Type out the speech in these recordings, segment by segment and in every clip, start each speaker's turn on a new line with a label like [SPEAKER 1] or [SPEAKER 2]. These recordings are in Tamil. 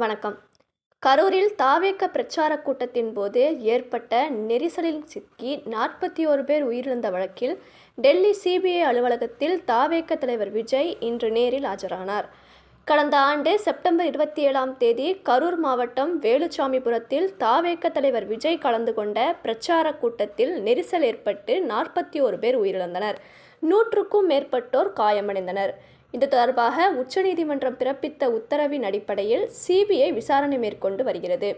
[SPEAKER 1] வணக்கம். கரூரில் தாவேக பிரச்சார கூட்டத்தின் போது ஏற்பட்ட நெரிசலில் சிக்கி 41 பேர் உயிரிழந்த வழக்கில் டெல்லி சிபிஐ அலுவலகத்தில் தாவேக தலைவர் விஜய் இன்று நேரில் ஆஜரானார். கடந்த ஆண்டு செப்டம்பர் 27ஆம் தேதி கரூர் மாவட்டம் வேலுச்சாமிபுரத்தில் தாவேக தலைவர் விஜய் கலந்து கொண்ட பிரச்சார கூட்டத்தில் நெரிசல் ஏற்பட்டு 41 பேர் உயிரிழந்தனர். 100க்கும் மேற்பட்டோர் காயமடைந்தனர். இது தொடர்பாக உச்சநீதிமன்றம் பிறப்பித்த உத்தரவின் அடிப்படையில் சிபிஐ விசாரணை மேற்கொண்டு வருகிறது.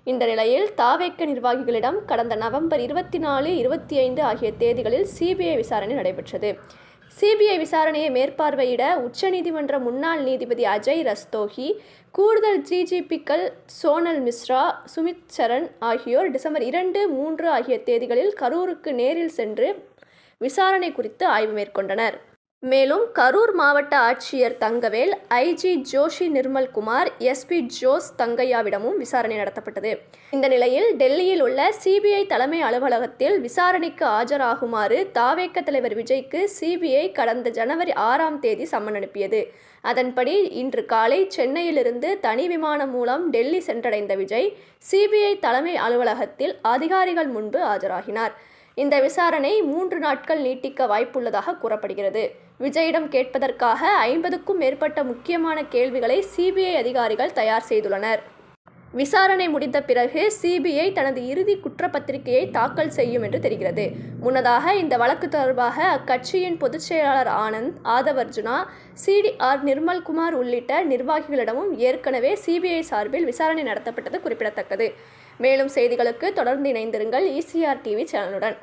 [SPEAKER 1] இந்த நிலையில் தாவேக நிர்வாகிகளிடம் கடந்த நவம்பர் 24, 25 ஆகிய தேதிகளில் சிபிஐ விசாரணை நடைபெற்றது. சிபிஐ விசாரணையை மேற்பார்வையிட உச்சநீதிமன்ற முன்னாள் நீதிபதி அஜய் ரஸ்தோகி, கூடுதல் டிஜிபிக்கள் சோனல் மிஸ்ரா, சுமித் சரண் ஆகியோர் டிசம்பர் 2, 3 ஆகிய தேதிகளில் கரூருக்கு நேரில் சென்று விசாரணை குறித்து ஆய்வு மேற்கொண்டனர். மேலும் கரூர் மாவட்ட ஆட்சியர் தங்கவேல், ஐஜி ஜோஷி நிர்மல்குமார், எஸ்பி ஜோஸ் தங்கையாவிடமும் விசாரணை நடத்தப்பட்டது. இந்த நிலையில் டெல்லியில் உள்ள சிபிஐ தலைமை அலுவலகத்தில் விசாரணைக்கு ஆஜராகுமாறு தாவேக தலைவர் விஜய்க்கு சிபிஐ கடந்த ஜனவரி 6ஆம் தேதி சம்மன் அனுப்பியது. அதன்படி இன்று காலை சென்னையிலிருந்து தனி விமானம் மூலம் டெல்லி சென்றடைந்த விஜய் சிபிஐ தலைமை அலுவலகத்தில் அதிகாரிகள் முன்பு ஆஜராகினார். இந்த விசாரணை 3 நாட்கள் நீட்டிக்க வாய்ப்புள்ளதாக கூறப்படுகிறது. விஜயிடம் கேட்பதற்காக 50க்கும் மேற்பட்ட முக்கியமான கேள்விகளை சிபிஐ அதிகாரிகள் தயார் செய்துள்ளனர். விசாரணை முடிந்த பிறகு சிபிஐ தனது இறுதி குற்றப்பத்திரிகையை தாக்கல் செய்யும் என்று தெரிகிறது. முன்னதாக இந்த வழக்கு தொடர்பாக அக்கட்சியின் பொதுச் செயலாளர் ஆனந்த், ஆதவர்ஜுனா, சிடிஆர் நிர்மல்குமார் உள்ளிட்ட நிர்வாகிகளிடமும் ஏற்கனவே சிபிஐ சார்பில் விசாரணை நடத்தப்பட்டது குறிப்பிடத்தக்கது. மேலும் செய்திகளுக்கு தொடர்ந்து இணைந்திருங்கள் ECR டிவி சேனலுடன்.